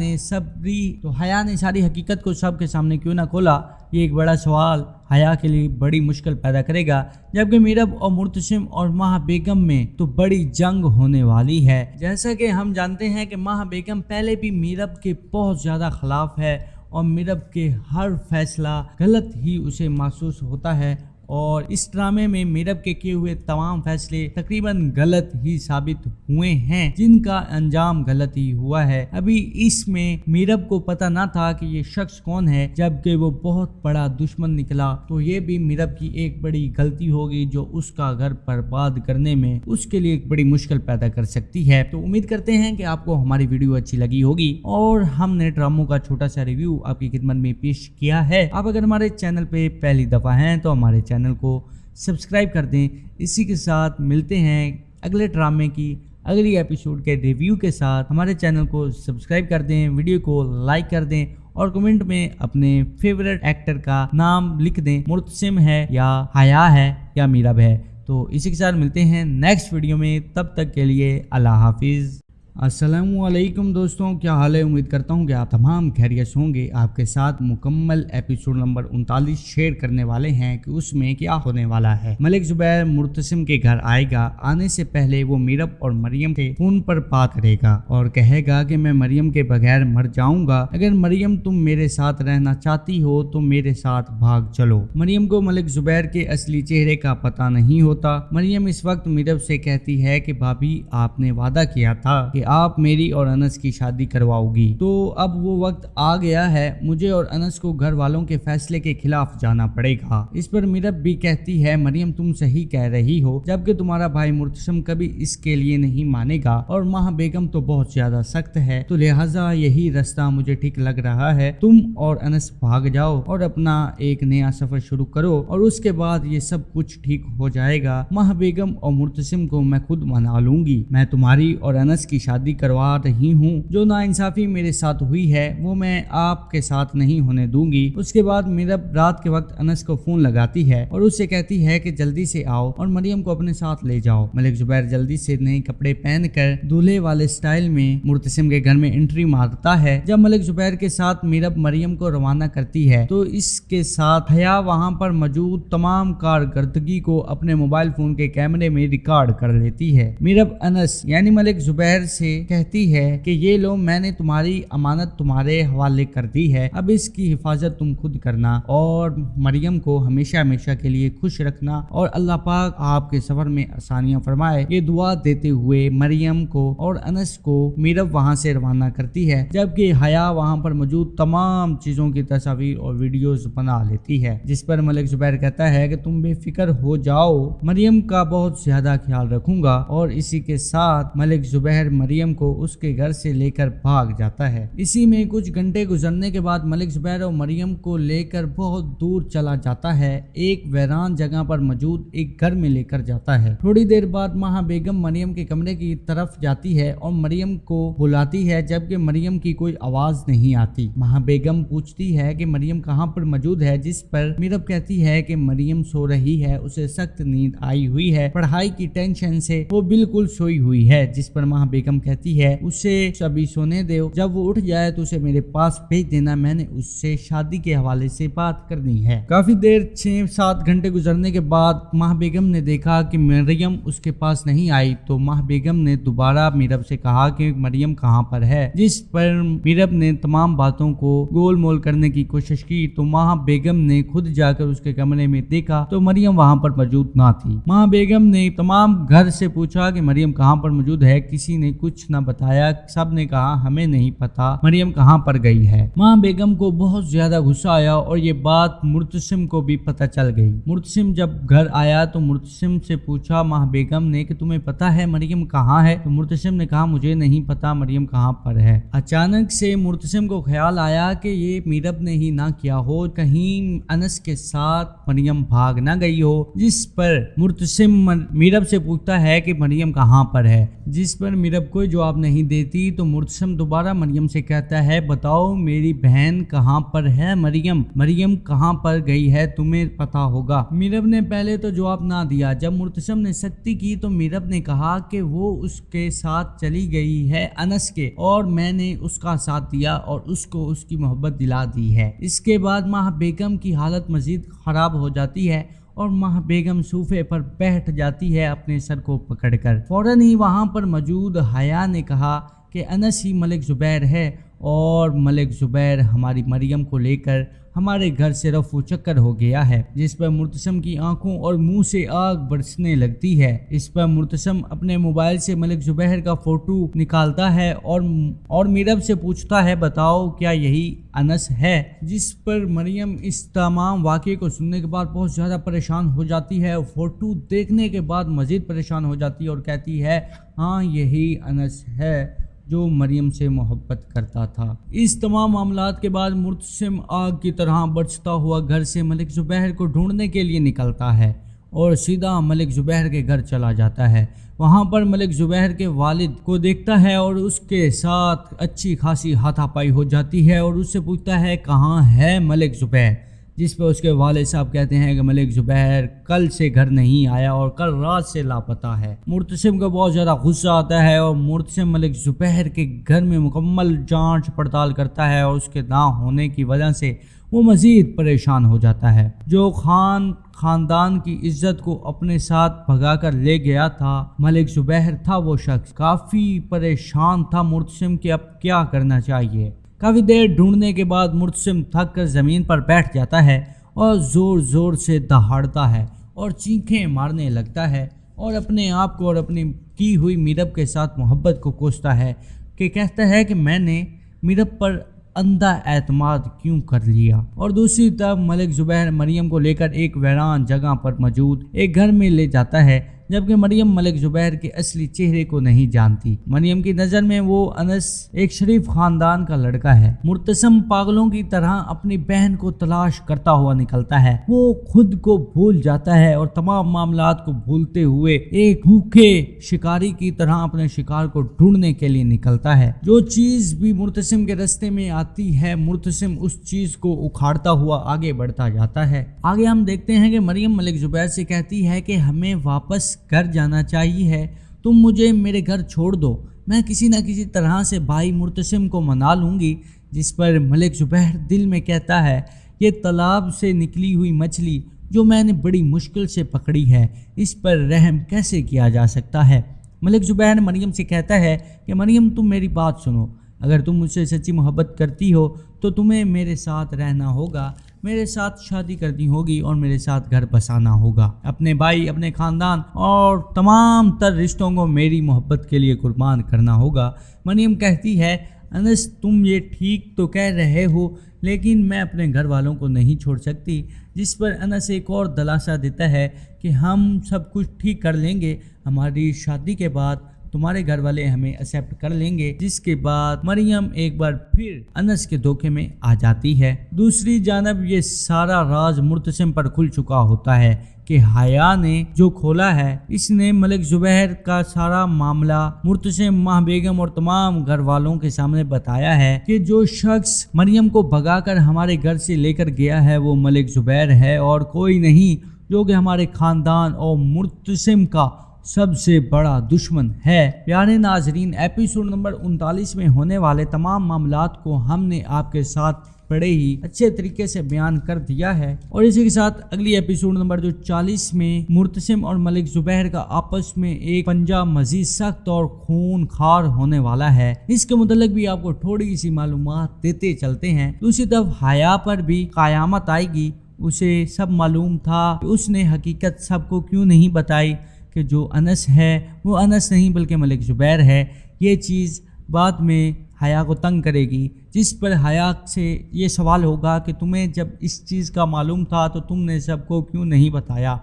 C: ने सारी हकीकत को सबके सामने क्यों ना खोला, ये एक बड़ा सवाल हया के लिए बड़ी मुश्किल पैदा करेगा। जबकि मीरब और मुर्तसिम और माह बेगम में तो बड़ी जंग होने वाली है। जैसा कि हम जानते हैं कि माह बेगम पहले भी मीरब के बहुत ज़्यादा खिलाफ है और मीरब के हर फैसला गलत ही उसे महसूस होता है और इस ड्रामे में मीरब के किए हुए तमाम फैसले तकरीबन गलत ही साबित हुए हैं, जिनका अंजाम गलत ही हुआ है। अभी इसमें मीरब को पता ना था कि ये शख्स कौन है, जबकि वो बहुत बड़ा दुश्मन निकला। तो ये भी मीरब की एक बड़ी गलती होगी जो उसका घर बर्बाद करने में उसके लिए एक बड़ी मुश्किल पैदा कर सकती है। तो उम्मीद करते हैं कि आपको हमारी वीडियो अच्छी लगी होगी और हमने ड्रामों का छोटा सा रिव्यू आपकी खिदमत में पेश किया है। आप अगर हमारे चैनल पे पहली दफ़ा हैं तो हमारे चैनल को सब्सक्राइब कर दें। इसी के साथ मिलते हैं अगले ड्रामे की अगली एपिसोड के रिव्यू के साथ। हमारे चैनल को सब्सक्राइब कर दें, वीडियो को लाइक कर दें और कमेंट में अपने फेवरेट एक्टर का नाम लिख दें, मुर्तसिम है या हया है या मीरब है। तो इसी के साथ मिलते हैं नेक्स्ट वीडियो में, तब तक के लिए अल्लाह हाफिज़। अस्सलामुअलैकुम दोस्तों, क्या हाल है। उम्मीद करता हूँ कि आप तमाम खैरियत होंगे। आपके साथ मुकम्मल एपिसोड नंबर 39 शेयर करने वाले हैं कि उसमें क्या होने वाला है। मलिक जुबैर मुर्तसिम के घर आएगा। आने से पहले वो मीरब और मरियम के फोन पर बात करेगा और कहेगा कि मैं मरियम के बगैर मर जाऊंगा। अगर मरियम तुम मेरे साथ रहना चाहती हो तो मेरे साथ भाग चलो। मरियम को मलिक जुबैर के असली चेहरे का पता नहीं होता। मरियम इस वक्त मीरब से कहती है कि भाभी आपने वादा किया था कि आप मेरी और अनस की शादी करवाओगी, तो अब वो वक्त आ गया है। मुझे और अनस को घर वालों के फैसले के खिलाफ जाना पड़ेगा। इस पर मीरब भी कहती है मरियम तुम सही कह रही हो, जबकि तुम्हारा भाई मुर्तसिम कभी इसके लिए नहीं मानेगा और माह बेगम तो बहुत ज्यादा सख्त है, तो लिहाजा यही रास्ता मुझे ठीक लग रहा है। तुम और अनस भाग जाओ और अपना एक नया सफर शुरू करो और उसके बाद ये सब कुछ ठीक हो जाएगा। माह बेगम और मुर्तसिम को मैं खुद मना लूंगी। मैं तुम्हारी और अनस की शादी करवा रही हूँ। जो नाइंसाफी मेरे साथ हुई है वो मैं आपके साथ नहीं होने दूंगी। उसके बाद मीरब रात के वक्त अनस को फोन लगाती है और उससे कहती है कि जल्दी से आओ और मरियम को अपने साथ ले जाओ। मलिक जुबैर जल्दी से नए कपड़े पहनकर दूल्हे वाले स्टाइल में मुर्तसिम के घर में एंट्री मारता है। जब मलिक जुबैर के साथ मीरब मरियम को रवाना करती है तो इसके साथ हया वहाँ पर मौजूद तमाम कारकर्दगी को अपने मोबाइल फोन के कैमरे में रिकॉर्ड कर लेती है। मीरब अनस यानी मलिक जुबैर से कहती है कि ये लो मैंने तुम्हारी अमानत तुम्हारे हवाले कर दी है, अब इसकी हिफाजत तुम खुद करना और मरियम को हमेशा हमेशा के लिए खुश रखना और अल्लाह पाक आपके सफर में आसानियां फरमाए। ये दुआ देते हुए मरियम को और अनस को मीरब वहां से रवाना करती है, जबकि हया वहां पर मौजूद तमाम चीजों की तस्वीर और वीडियोस बना लेती है, जिस पर मलिक जुबैर कहता है कि तुम बेफिक्र हो जाओ, मरियम का बहुत ज्यादा ख्याल रखूंगा। और इसी के साथ मलिक जुबैर मरियम को उसके घर से लेकर भाग जाता है। इसी में कुछ घंटे गुजरने के बाद मलिक जुबैर और मरियम को लेकर बहुत दूर चला जाता है। एक वीरान जगह पर मौजूद एक घर में लेकर जाता है। थोड़ी देर बाद माह बेगम मरियम के कमरे की तरफ जाती है और मरियम को बुलाती है, जबकि मरियम की कोई आवाज नहीं आती। माह बेगम पूछती है कि मरियम कहाँ पर मौजूद है, जिस पर मीरब कहती है कि मरियम सो रही है, उसे सख्त नींद आई हुई है, पढ़ाई की टेंशन से वो बिल्कुल सोई हुई है। जिस पर माह बेगम कहती है उसे अभी सोने दो, जब वो उठ जाए तो उसे मेरे पास भेज देना, मैंने उससे शादी के हवाले से बात करनी है। काफी देर 6-7 घंटे गुजरने के बाद माह बेगम ने देखा कि मरियम उसके पास नहीं आई, तो माह बेगम ने दोबारा मीरब से कहा कि मरियम कहाँ पर है, जिस पर मीरब ने तमाम बातों को गोल मोल करने की कोशिश की, तो माह बेगम ने खुद जाकर उसके कमरे में देखा तो मरियम वहाँ पर मौजूद ना थी। माह बेगम ने तमाम घर से पूछा कि मरियम कहाँ पर मौजूद है, किसी ने कुछ न बताया, सब ने कहा हमें नहीं पता मरियम कहाँ पर गई है। माँ बेगम को बहुत ज्यादा गुस्सा आया और ये बात मुर्तसिम को भी पता चल गई। मुर्तसिम जब घर आया तो मुर्तसिम से पूछा माँ बेगम ने कि तुम्हें पता है मरियम कहाँ है, तो मुर्तसिम ने कहा मुझे नहीं पता मरियम कहाँ पर है। अचानक से मुर्तसिम को ख्याल आया कि ये मीरब ने ही ना किया हो, कहीं अनस के साथ मरियम भाग ना गई हो, जिस पर मुर्तसिम मीरब से पूछता है कि मरियम कहाँ पर है, जिस पर मीरब कोई जवाब नहीं देती। तो मुर्तसिम दोबारा मरियम से कहता है बताओ मेरी बहन कहाँ पर है, मरियम कहाँ पर गई है, तुम्हें पता होगा। मीरब ने पहले तो जवाब ना दिया। जब मुर्तसिम ने सख्ती की तो मीरब ने कहा कि वो उसके साथ चली गई है अनस के, और मैंने उसका साथ दिया और उसको उसकी मोहब्बत दिला दी है। इसके बाद माह बेगम की हालत मजीद खराब हो जाती है और माह बेगम सोफे पर बैठ जाती है अपने सर को पकड़कर। फौरन ही वहाँ पर मौजूद हया ने कहा कि अनस ही मलिक जुबैर है और मलिक जुबैर हमारी मरियम को लेकर हमारे घर से रफू चक्कर हो गया है, जिस पर मुर्तसिम की आंखों और मुंह से आग बरसने लगती है। इस पर मुर्तसिम अपने मोबाइल से मलिक जुबैर का फोटो निकालता है और मीरब से पूछता है बताओ क्या यही अनस है, जिस पर मरियम इस तमाम वाक़े को सुनने के बाद बहुत ज़्यादा परेशान हो जाती है। फोटो देखने के बाद मज़ीद परेशान हो जाती है और कहती है हाँ यही अनस है जो मरियम से मोहब्बत करता था। इस तमाम मामलात के बाद मुर्तसिम आग की तरह बरसता हुआ घर से मलिक जुबैर को ढूंढने के लिए निकलता है और सीधा मलिक जुबैर के घर चला जाता है। वहाँ पर मलिक जुबैर के वालिद को देखता है और उसके साथ अच्छी खासी हाथापाई हो जाती है और उससे पूछता है कहाँ है मलिक जुबैर, जिस पर उसके वालिद साहब कहते हैं कि मलिक ज़ुबैर कल से घर नहीं आया और कल रात से लापता है। मुर्तसिम को बहुत ज़्यादा गुस्सा आता है और मुर्तसिम मलिक ज़ुबैर के घर में मुकम्मल जांच पड़ताल करता है और उसके ना होने की वजह से वो मज़ीद परेशान हो जाता है। जो खानदान की इज्जत को अपने साथ भगाकर ले गया था मलिक ज़ुबैर था, वो शख्स काफ़ी परेशान था मुर्तसिम कि अब क्या करना चाहिए। काफ़ी देर ढूंढने के बाद मुर्तसिम थक कर ज़मीन पर बैठ जाता है और ज़ोर ज़ोर से दहाड़ता है और चीखें मारने लगता है और अपने आप को और अपनी की हुई मीरब के साथ मोहब्बत को कोसता है कि कहता है कि मैंने मीरब पर अंधा एतमाद क्यों कर लिया। और दूसरी तरफ मलिक ज़ुबैर मरियम को लेकर एक वीरान जगह पर मौजूद एक घर में ले जाता है, जबकि मरियम मलिक ज़ुबैर के असली चेहरे को नहीं जानती। मरियम की नज़र में वो अनस एक शरीफ खानदान का लड़का है। मुर्तसिम पागलों की तरह अपनी बहन को तलाश करता हुआ निकलता है। वो खुद को भूल जाता है और तमाम मामलात को भूलते हुए एक भूखे शिकारी की तरह अपने शिकार को ढूंढने के लिए निकलता है। जो चीज भी मुर्तसिम के रास्ते में आती है, मुर्तसिम उस चीज को उखाड़ता हुआ आगे बढ़ता जाता है। आगे हम देखते हैं कि मरियम मलिक ज़ुबैर से कहती है कि हमें वापस घर जाना चाहिए है, तुम मुझे मेरे घर छोड़ दो, मैं किसी न किसी तरह से भाई मुर्तसिम को मना लूँगी। जिस पर मलिक ज़ुबैर दिल में कहता है, ये तालाब से निकली हुई मछली जो मैंने बड़ी मुश्किल से पकड़ी है, इस पर रहम कैसे किया जा सकता है। मलिक ज़ुबैर मरियम से कहता है कि मरियम तुम मेरी बात सुनो, अगर तुम मुझसे सच्ची मोहब्बत करती हो तो तुम्हें मेरे साथ रहना होगा, मेरे साथ शादी करनी होगी और मेरे साथ घर बसाना होगा। अपने भाई, अपने ख़ानदान और तमाम तर रिश्तों को मेरी मोहब्बत के लिए कुर्बान करना होगा। मरियम कहती है, अनस तुम ये ठीक तो कह रहे हो, लेकिन मैं अपने घर वालों को नहीं छोड़ सकती। जिस पर अनस एक और दिलासा देता है कि हम सब कुछ ठीक कर लेंगे, हमारी शादी के बाद तुम्हारे घर वाले हमें एक्सेप्ट कर लेंगे। जिसके बाद मरियम एक बार फिर अनस के धोखे में आ जाती है। दूसरी जानब ये सारा राज मुर्तसिम पर खुल चुका होता है कि हया ने जो खोला है, इसने मलिक ज़ुबैर का सारा मामला मुर्तसिम, माह बेगम और तमाम घर वालों के सामने बताया है कि जो शख्स मरियम को भगाकर हमारे घर से लेकर गया है वो मलिक ज़ुबैर है और कोई नहीं, जो कि हमारे ख़ानदान और मुर्तसिम का सबसे बड़ा दुश्मन है। प्यारे नाजरीन, एपिसोड नंबर 39 में होने वाले तमाम मामलात को हमने आपके साथ बड़े ही अच्छे तरीके से बयान कर दिया है और इसी के साथ अगली एपिसोड नंबर जो 40 में मुर्तसिम और मलिक ज़ुबैर का आपस में एक पंजा मजीद सख्त और खूनखार होने वाला है। इसके मुतल्लिक भी आपको थोड़ी सी मालूमात देते चलते हैं। दूसरी तरफ हया पर भी क़यामत आएगी। उसे सब मालूम था, उसने हकीकत सबको क्यों नहीं बताई कि जो अनस है वो अनस नहीं बल्कि मलिक ज़ुबैर है। ये चीज़ बाद में हया को तंग करेगी, जिस पर हया से ये सवाल होगा कि तुम्हें जब इस चीज़ का मालूम था तो तुमने सबको क्यों नहीं बताया।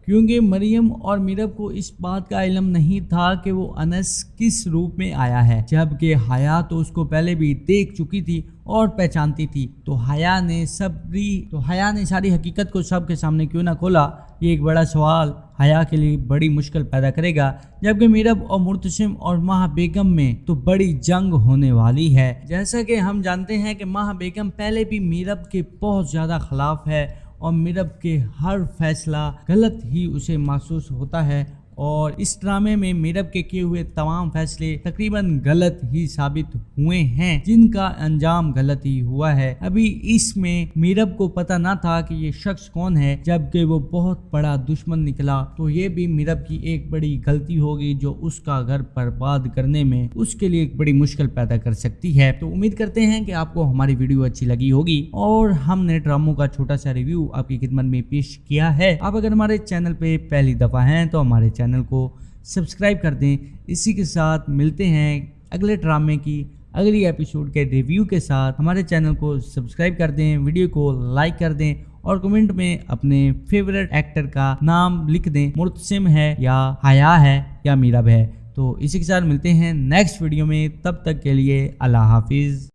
C: क्योंकि मरियम और मीरब को इस बात का इल्म नहीं था कि वो अनस किस रूप में आया है, जबकि हया तो उसको पहले भी देख चुकी थी और पहचानती थी। तो हया ने सारी हकीकत को सबके सामने क्यों ना खोला, ये एक बड़ा सवाल हया के लिए बड़ी मुश्किल पैदा करेगा। जबकि मीरब और मुर्तसिम और माह बेगम में तो बड़ी जंग होने वाली है। जैसा कि हम जानते हैं कि माह बेगम पहले भी मीरब के बहुत ज़्यादा खिलाफ है और मीरब के हर फैसला गलत ही उसे महसूस होता है और इस ड्रामे में मीरब के किए हुए तमाम फैसले तकरीबन गलत ही साबित हुए हैं, जिनका अंजाम गलत ही हुआ है। अभी इसमें मीरब को पता ना था कि ये शख्स कौन है, जबकि वो बहुत बड़ा दुश्मन निकला। तो ये भी मीरब की एक बड़ी गलती होगी जो उसका घर बर्बाद करने में उसके लिए एक बड़ी मुश्किल पैदा कर सकती है। तो उम्मीद करते हैं कि आपको हमारी वीडियो अच्छी लगी होगी और हमने ड्रामों का छोटा सा रिव्यू आपकी खिदमत में पेश किया है। आप अगर हमारे चैनल पे पहली दफ़ा हैं तो हमारे चैनल को सब्सक्राइब कर दें। इसी के साथ मिलते हैं अगले ड्रामे की अगली एपिसोड के रिव्यू के साथ। हमारे चैनल को सब्सक्राइब कर दें, वीडियो को लाइक कर दें और कमेंट में अपने फेवरेट एक्टर का नाम लिख दें, मुर्तसिम है या हया है या मीरब है। तो इसी के साथ मिलते हैं नेक्स्ट वीडियो में, तब तक के लिए अल्लाह हाफिज़।